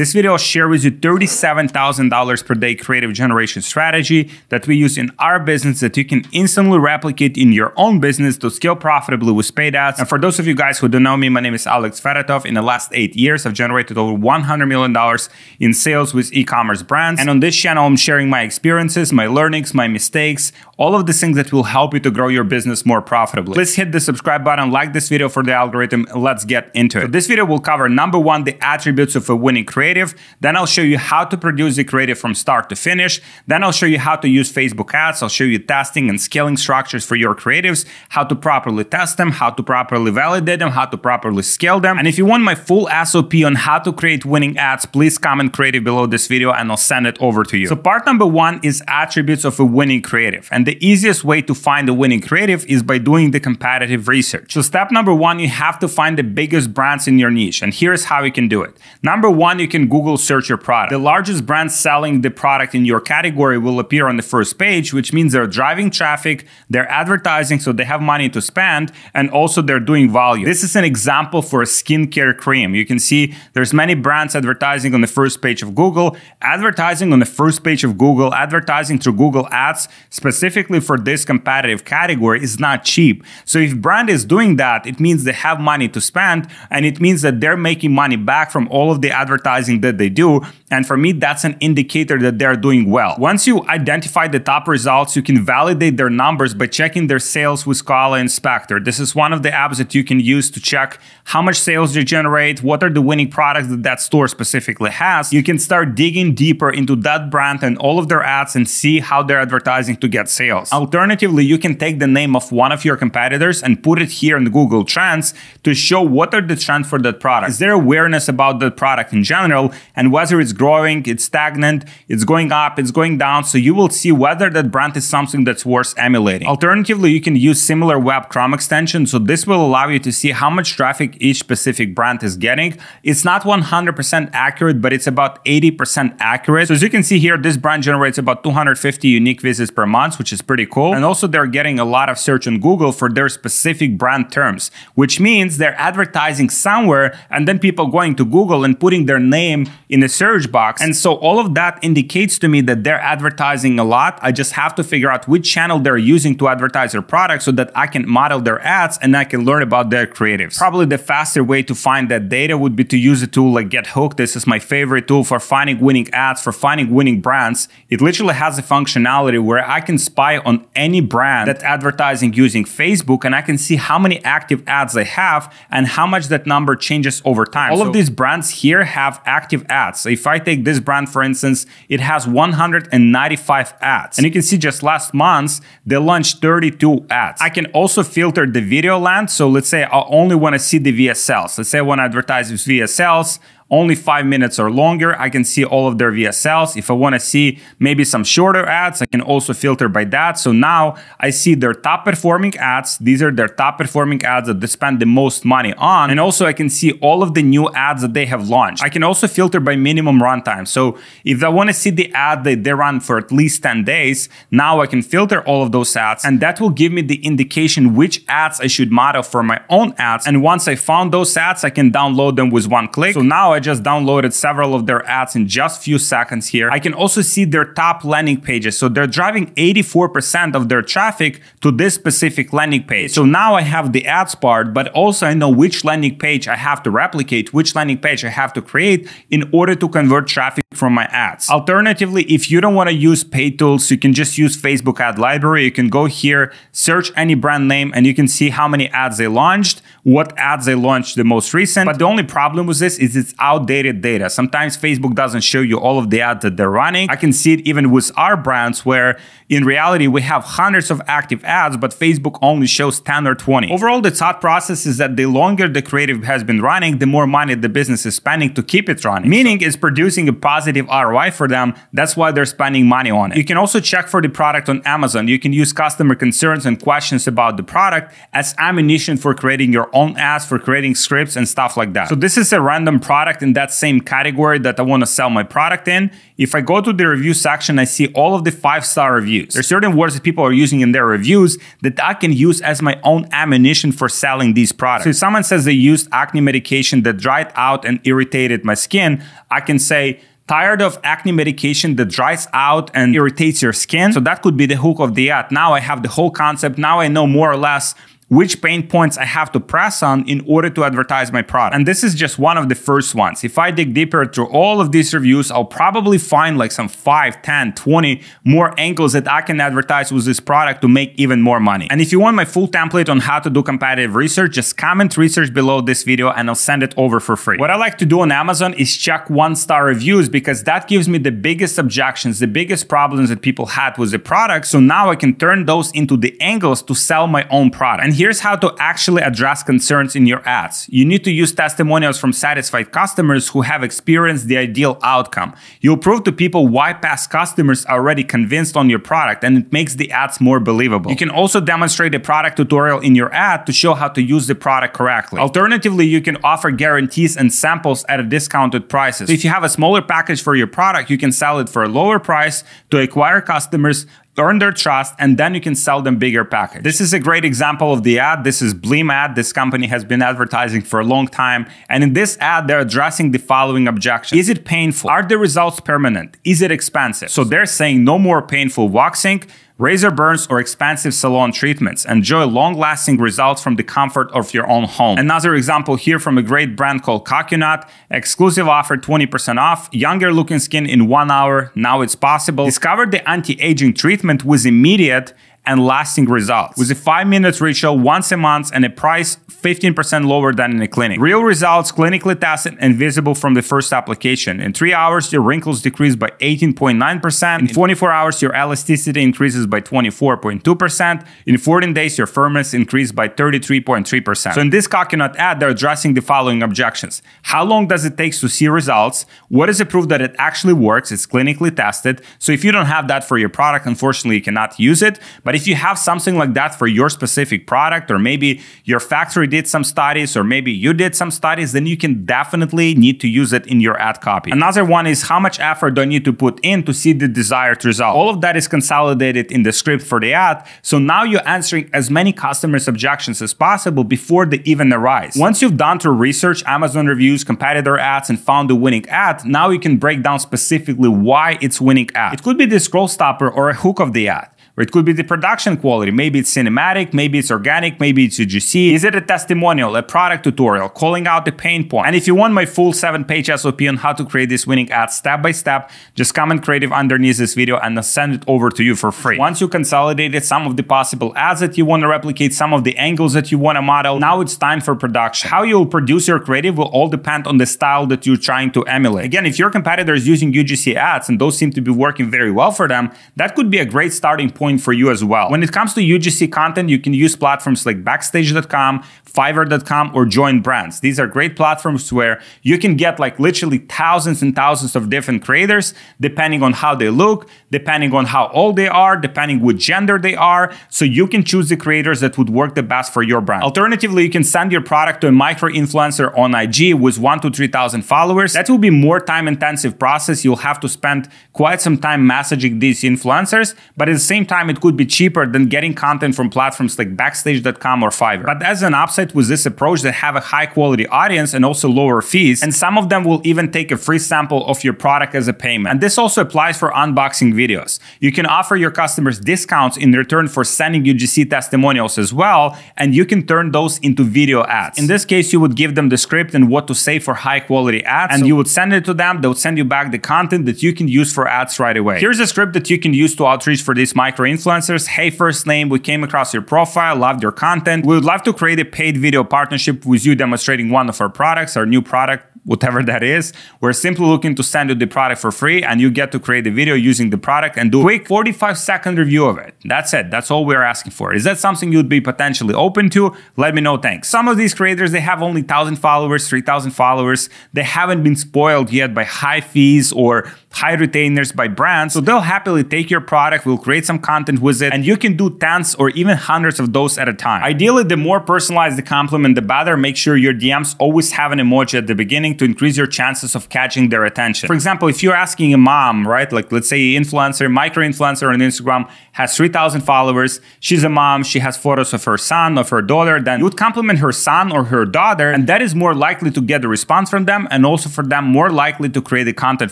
This video will share with you $37,000 per day creative generation strategy that we use in our business that you can instantly replicate in your own business to scale profitably with paid ads. And for those of you guys who don't know me, my name is Fedotoff. In the last 8 years, I've generated over $100 million in sales with e-commerce brands. And on this channel, I'm sharing my experiences, my learnings, my mistakes, all of the things that will help you to grow your business more profitably. Please hit the subscribe button, like this video for the algorithm. Let's get into it. So this video will cover number one, the attributes of a winning creative. Then I'll show you how to produce the creative from start to finish. Then I'll show you how to use Facebook ads. I'll show you testing and scaling structures for your creatives, how to properly test them, how to properly validate them, how to properly scale them. And if you want my full SOP on how to create winning ads, please comment creative below this video and I'll send it over to you. So part number one is attributes of a winning creative. And the easiest way to find a winning creative is by doing the competitive research. So step number one, you have to find the biggest brands in your niche. And here's how you can do it. Number one, you can Google search your product. The largest brands selling the product in your category will appear on the first page, which means they're driving traffic, they're advertising, so they have money to spend, and also they're doing volume. This is an example for a skincare cream. You can see there's many brands advertising on the first page of Google. Advertising on the first page of Google, advertising through Google Ads, specifically for this competitive category, is not cheap. So if brand is doing that, it means they have money to spend, and it means that they're making money back from all of the advertising that they do. And for me, that's an indicator that they're doing well. Once you identify the top results, you can validate their numbers by checking their sales with Koala Inspector. This is one of the apps that you can use to check how much sales they generate, what are the winning products that that store specifically has. You can start digging deeper into that brand and all of their ads and see how they're advertising to get sales. Alternatively, you can take the name of one of your competitors and put it here in the Google Trends to show what are the trends for that product. Is there awareness about the product in general, and whether it's growing, it's stagnant, it's going up, it's going down, so you will see whether that brand is something that's worth emulating. Alternatively, you can use similar web Chrome extension, so this will allow you to see how much traffic each specific brand is getting. It's not 100% accurate, but it's about 80% accurate. So as you can see here, this brand generates about 250 unique visits per month, which is pretty cool. And also they're getting a lot of search on Google for their specific brand terms, which means they're advertising somewhere and then people going to Google and putting their name in the search box. And so all of that indicates to me that they're advertising a lot. I just have to figure out which channel they're using to advertise their product so that I can model their ads and I can learn about their creatives. Probably the faster way to find that data would be to use a tool like GetHooked. This is my favorite tool for finding winning ads, for finding winning brands. It literally has a functionality where I can spy on any brand that's advertising using Facebook, and I can see how many active ads they have and how much that number changes over time. All of these brands here have active ads. So if I take this brand, for instance, it has 195 ads. And you can see just last month, they launched 32 ads. I can also filter the video length. So let's say I only want to see the VSLs. Let's say I want to advertise with VSLs, only 5 minutes or longer. I can see all of their VSLs. If I want to see maybe some shorter ads, I can also filter by that. So now I see their top performing ads. These are their top performing ads that they spend the most money on. And also I can see all of the new ads that they have launched. I can also filter by minimum runtime. So if I want to see the ad that they run for at least 10 days, now I can filter all of those ads, and that will give me the indication which ads I should model for my own ads. And once I found those ads, I can download them with one click. So now I just downloaded several of their ads in just few seconds here. I can also see their top landing pages. So they're driving 84% of their traffic to this specific landing page. So now I have the ads part, but also I know which landing page I have to replicate, which landing page I have to create in order to convert traffic from my ads. Alternatively, if you don't want to use paid tools, you can just use Facebook ad library. You can go here, search any brand name, and you can see how many ads they launched, what ads they launched the most recent. But the only problem with this is it's outdated data. Sometimes Facebook doesn't show you all of the ads that they're running. I can see it even with our brands where in reality we have hundreds of active ads, but Facebook only shows 10 or 20. Overall, the thought process is that the longer the creative has been running, the more money the business is spending to keep it running. Meaning it's producing a positive ROI for them. That's why they're spending money on it. You can also check for the product on Amazon. You can use customer concerns and questions about the product as ammunition for creating your own ads, for creating scripts and stuff like that. So this is a random product product in that same category that I want to sell my product in, if I go to the review section, I see all of the 5-star reviews. There's certain words that people are using in their reviews that I can use as my own ammunition for selling these products. So if someone says they used acne medication that dried out and irritated my skin, I can say, tired of acne medication that dries out and irritates your skin? So that could be the hook of the ad. Now I have the whole concept. Now I know more or less which pain points I have to press on in order to advertise my product. And this is just one of the first ones. If I dig deeper through all of these reviews, I'll probably find like some 5, 10, 20 more angles that I can advertise with this product to make even more money. And if you want my full template on how to do competitive research, just comment research below this video and I'll send it over for free. What I like to do on Amazon is check 1-star reviews because that gives me the biggest objections, the biggest problems that people had with the product. So now I can turn those into the angles to sell my own product. And here's how to actually address concerns in your ads. You need to use testimonials from satisfied customers who have experienced the ideal outcome. You'll prove to people why past customers are already convinced on your product, and it makes the ads more believable. You can also demonstrate a product tutorial in your ad to show how to use the product correctly. Alternatively, you can offer guarantees and samples at a discounted prices. So if you have a smaller package for your product, you can sell it for a lower price to acquire customers, earn their trust, and then you can sell them bigger package. This is a great example of the ad. This is Bleem ad. This company has been advertising for a long time. And in this ad, they're addressing the following objections. Is it painful? Are the results permanent? Is it expensive? So they're saying no more painful waxing, razor burns, or expensive salon treatments. Enjoy long-lasting results from the comfort of your own home. Another example here from a great brand called Coconut. Exclusive offer, 20% off. Younger looking skin in 1 hour. Now it's possible. Discover the anti-aging treatment with immediate and lasting results. With a 5-minute ritual once a month and a price 15% lower than in a clinic. Real results, clinically tested and visible from the first application. In 3 hours, your wrinkles decrease by 18.9%. In 24 hours, your elasticity increases by 24.2%. In 14 days, your firmness increased by 33.3%. So in this Coconut ad, they're addressing the following objections. How long does it take to see results? What is the proof that it actually works? It's clinically tested. So if you don't have that for your product, unfortunately, you cannot use it. But if you have something like that for your specific product, or maybe your factory did some studies, or maybe you did some studies, then you can definitely need to use it in your ad copy. Another one is how much effort do I need to put in to see the desired result? All of that is consolidated in the script for the ad. So now you're answering as many customers' objections as possible before they even arise. Once you've done through research, Amazon reviews, competitor ads, and found the winning ad, now you can break down specifically why it's winning ad. It could be the scroll stopper or a hook of the ad. Or it could be the production quality. Maybe it's cinematic, maybe it's organic, maybe it's UGC. Is it a testimonial, a product tutorial, calling out the pain point? And if you want my full 7-page SOP on how to create this winning ad step by step, just comment creative underneath this video and I'll send it over to you for free. Once you consolidated some of the possible ads that you want to replicate, some of the angles that you want to model, now it's time for production. How you'll produce your creative will all depend on the style that you're trying to emulate. Again, if your competitor is using UGC ads and those seem to be working very well for them, that could be a great starting point for you as well. When it comes to UGC content, you can use platforms like Backstage.com, Fiverr.com, or Join Brands. These are great platforms where you can get like literally thousands and thousands of different creators, depending on how they look, depending on how old they are, depending what gender they are. So you can choose the creators that would work the best for your brand. Alternatively, you can send your product to a micro-influencer on IG with 1,000 to 3,000 followers. That will be more time-intensive process. You'll have to spend quite some time messaging these influencers, but at the same time, it could be cheaper than getting content from platforms like Backstage.com or Fiverr. But as an upside with this approach, they have a high quality audience and also lower fees, and some of them will even take a free sample of your product as a payment. And this also applies for unboxing videos. You can offer your customers discounts in return for sending UGC testimonials as well, and you can turn those into video ads. In this case, you would give them the script and what to say for high quality ads, and you would send it to them. They would send you back the content that you can use for ads right away. Here's a script that you can use to outreach for these micro-influencers. Hey, first name, we came across your profile, loved your content. We would love to create a paid video partnership with you demonstrating one of our products, our new product, whatever that is. We're simply looking to send you the product for free, and you get to create a video using the product and do a quick 45-second review of it. That's it. That's all we're asking for. Is that something you'd be potentially open to? Let me know. Thanks. Some of these creators, they have only 1,000 followers, 3,000 followers. They haven't been spoiled yet by high fees or high retainers by brands. So they'll happily take your product, we'll create some content with it, and you can do tens or even hundreds of those at a time. Ideally, the more personalized the compliment, the better. Make sure your DMs always have an emoji at the beginning thing to increase your chances of catching their attention. For example, if you're asking a mom, right, like let's say influencer, micro-influencer on Instagram has 3,000 followers, she's a mom, she has photos of her son, of her daughter, then you would compliment her son or her daughter, and that is more likely to get a response from them, and also for them more likely to create the content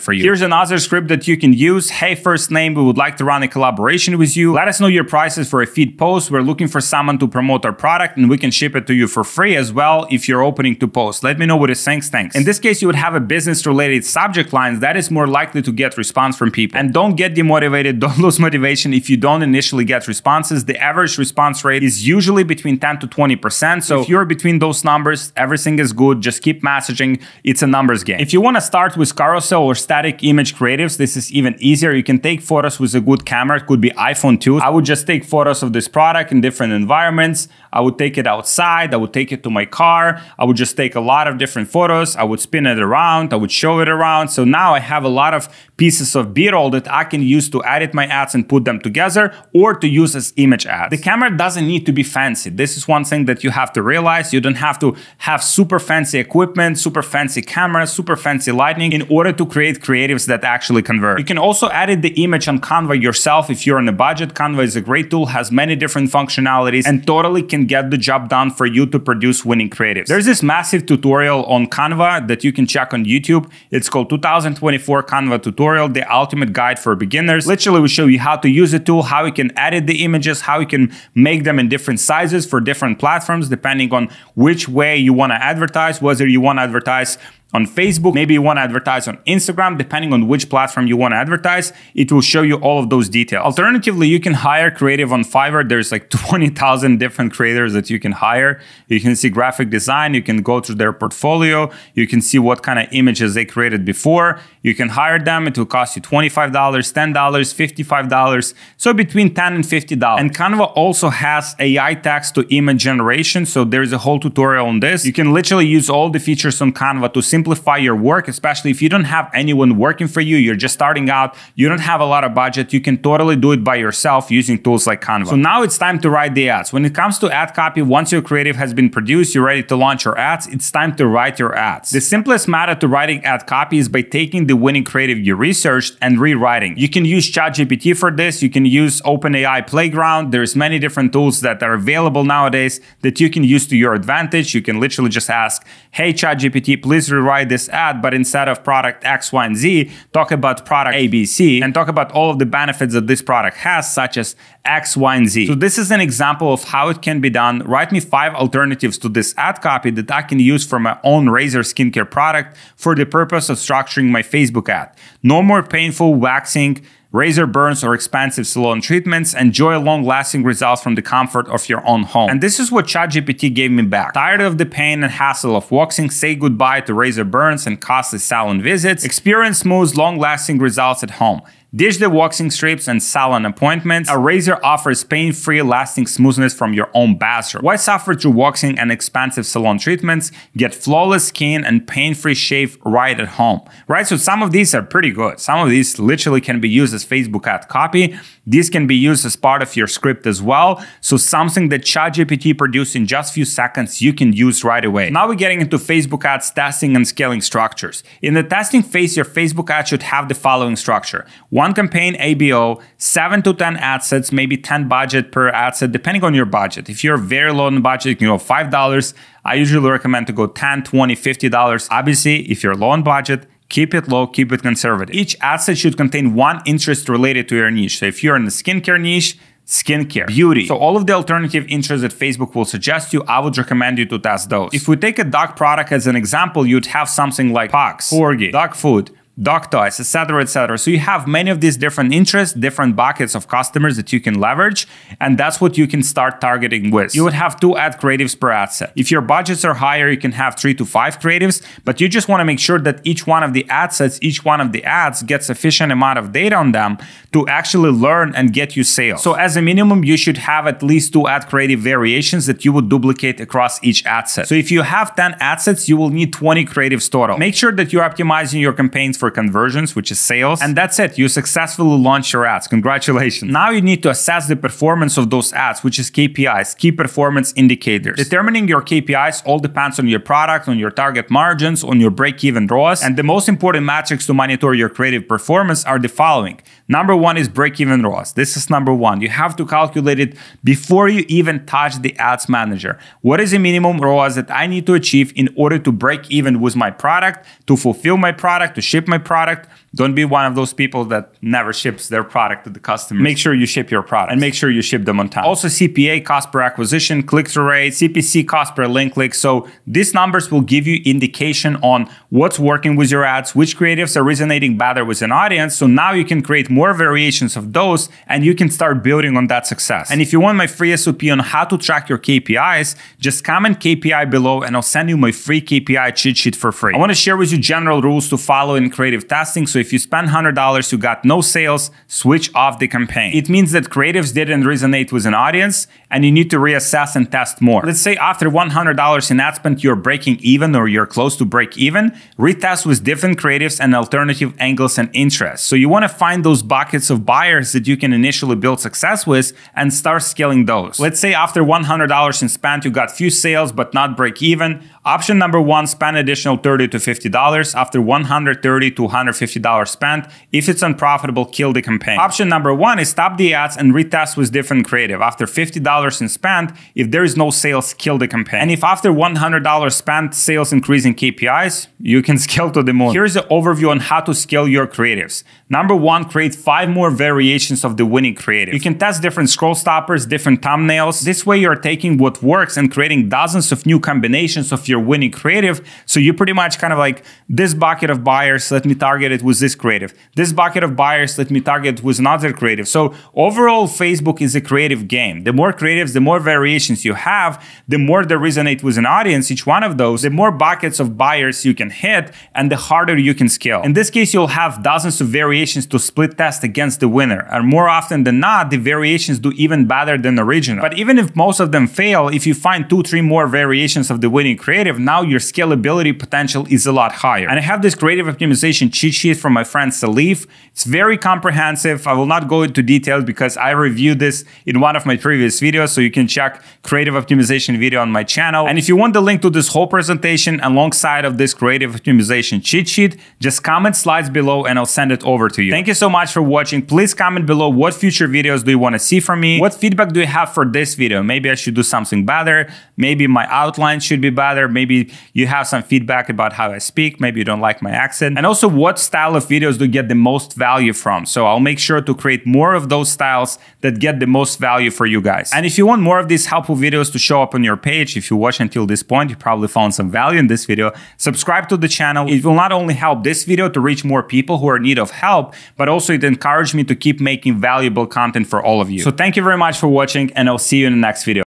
for you. Here's another script that you can use. Hey, first name, we would like to run a collaboration with you. Let us know your prices for a feed post. We're looking for someone to promote our product, and we can ship it to you for free as well if you're opening to post. Let me know what it thinks. In this case, you would have a business-related subject lines that is more likely to get response from people. And don't get demotivated, don't lose motivation if you don't initially get responses. The average response rate is usually between 10 to 20%. So if you're between those numbers, everything is good. Just keep messaging. It's a numbers game. If you want to start with carousel or static image creatives, this is even easier. You can take photos with a good camera. It could be iPhone 2. I would just take photos of this product in different environments. I would take it outside. I would take it to my car. I would just take a lot of different photos. I would spin it around. I would show it around. So now I have a lot of pieces of B-roll that I can use to edit my ads and put them together, or to use as image ads. The camera doesn't need to be fancy. This is one thing that you have to realize. You don't have to have super fancy equipment, super fancy cameras, super fancy lighting in order to create creatives that actually convert. You can also edit the image on Canva yourself if you're on a budget. Canva is a great tool, has many different functionalities, and totally can get the job done for you to produce winning creatives. There's this massive tutorial on Canva that you can check on YouTube. It's called 2024 Canva Tutorial, the ultimate guide for beginners. Literally, we show you how to use the tool, how you can edit the images, how you can make them in different sizes for different platforms, depending on which way you want to advertise, whether you want to advertise on Facebook, maybe you want to advertise on Instagram, depending on which platform you want to advertise, it will show you all of those details. Alternatively, you can hire creative on Fiverr. There's like 20,000 different creators that you can hire. You can see graphic design, you can go through their portfolio, you can see what kind of images they created before. You can hire them, it will cost you $25, $10, $55, so between $10 and $50. And Canva also has AI text to image generation, so there's a whole tutorial on this. You can literally use all the features on Canva to simplify your work, especially if you don't have anyone working for you, you're just starting out, you don't have a lot of budget, you can totally do it by yourself using tools like Canva. So now it's time to write the ads. When it comes to ad copy, once your creative has been produced, you're ready to launch your ads, it's time to write your ads. The simplest method to writing ad copy is by taking the winning creative you researched and rewriting. You can use ChatGPT for this, you can use OpenAI Playground, there's many different tools that are available nowadays that you can use to your advantage. You can literally just ask, hey ChatGPT, please rewrite this ad, but instead of product X, Y, and Z, talk about product A, B, C, and talk about all of the benefits that this product has, such as X, Y, and Z. So this is an example of how it can be done. Write me 5 alternatives to this ad copy that I can use for my own razor skincare product for the purpose of structuring my Facebook ad. No more painful waxing, razor burns, or expensive salon treatments. Enjoy long-lasting results from the comfort of your own home. And this is what ChatGPT gave me back. Tired of the pain and hassle of waxing? Say goodbye to razor burns and costly salon visits. Experience smooth, long-lasting results at home. Ditch the waxing strips and salon appointments. A razor offers pain-free, lasting smoothness from your own bathroom. Why suffer through waxing and expensive salon treatments? Get flawless skin and pain-free shave right at home. Right? So some of these are pretty good. Some of these literally can be used as Facebook ad copy. These can be used as part of your script as well. So something that ChatGPT produced in just a few seconds, you can use right away. Now we're getting into Facebook ads testing and scaling structures. In the testing phase, your Facebook ad should have the following structure. 1 campaign ABO, 7 to 10 ad sets, maybe 10 budget per ad set, depending on your budget. If you're very low on budget, you can go $5. I usually recommend to go $10, $20, $50. Obviously, if you're low on budget, keep it low, keep it conservative. Each ad set should contain one interest related to your niche. So if you're in the skincare niche, skincare, beauty. So all of the alternative interests that Facebook will suggest you, I would recommend you to test those. If we take a dog product as an example, you'd have something like pugs, corgi, dog food, dog toys, etc., etc. So you have many of these different interests, different buckets of customers that you can leverage, and that's what you can start targeting with. You would have 2 ad creatives per ad set. If your budgets are higher, you can have 3 to 5 creatives, but you just want to make sure that each one of the ad sets, each one of the ads gets sufficient amount of data on them to actually learn and get you sales. So as a minimum, you should have at least 2 ad creative variations that you would duplicate across each ad set. So if you have 10 ad sets, you will need 20 creatives total. Make sure that you're optimizing your campaigns for for conversions, which is sales. And that's it. You successfully launched your ads. Congratulations. Now you need to assess the performance of those ads, which is KPIs, key performance indicators. Determining your KPIs all depends on your product, on your target margins, on your break-even ROAS. And the most important metrics to monitor your creative performance are the following. Number one is break-even ROAS. This is number one. You have to calculate it before you even touch the ads manager. What is the minimum ROAS that I need to achieve in order to break even with my product, to fulfill my product, to ship my product? Don't be one of those people that never ships their product to the customer. Make sure you ship your product and make sure you ship them on time. Also CPA, cost per acquisition, click-through rate, CPC, cost per link click. So these numbers will give you indication on what's working with your ads, which creatives are resonating better with an audience. So now you can create more variations of those and you can start building on that success. And if you want my free SOP on how to track your KPIs, just comment KPI below and I'll send you my free KPI cheat sheet for free. I want to share with you general rules to follow in creative testing. So if you spend $100, you got no sales, switch off the campaign. It means that creatives didn't resonate with an audience and you need to reassess and test more. Let's say after $100 in ad spend, you're breaking even or you're close to break even, retest with different creatives and alternative angles and interests. So you want to find those buckets of buyers that you can initially build success with and start scaling those. Let's say after $100 in spend, you got few sales but not break even. Option number one, spend additional $30 to $50. After $130 to $150 spent, if it's unprofitable, kill the campaign. Option number one is stop the ads and retest with different creative. After $50 in spend, if there is no sales, kill the campaign. And if after $100 spent, sales increasing KPIs, you can scale to the moon. Here's the overview on how to scale your creatives. Number one, create 5 more variations of the winning creative. You can test different scroll stoppers, different thumbnails. This way you're taking what works and creating dozens of new combinations of your winning creative. So you pretty much kind of like, this bucket of buyers, let me target it with this creative. This bucket of buyers, let me target with another creative. So overall, Facebook is a creative game. The more creatives, the more variations you have, the more they resonate with an audience, each one of those, the more buckets of buyers you can hit and the harder you can scale. In this case, you'll have dozens of variations to split test against the winner. And more often than not, the variations do even better than the original. But even if most of them fail, if you find 2-3 more variations of the winning creative, now your scalability potential is a lot higher. And I have this creative optimization cheat sheet from my friend Salif. It's very comprehensive. I will not go into details because I reviewed this in one of my previous videos, so you can check creative optimization video on my channel. And if you want the link to this whole presentation alongside of this creative optimization cheat sheet, just comment slides below and I'll send it over to you. Thank you so much for watching. Please comment below what future videos do you want to see from me? What feedback do you have for this video? Maybe I should do something better. Maybe my outline should be better. Maybe you have some feedback about how I speak. Maybe you don't like my accent. And also, what style of videos do you get the most value from? So I'll make sure to create more of those styles that get the most value for you guys. And if you want more of these helpful videos to show up on your page, if you watch until this point, you probably found some value in this video, subscribe to the channel. It will not only help this video to reach more people who are in need of help, but also it encourages me to keep making valuable content for all of you. So thank you very much for watching and I'll see you in the next video.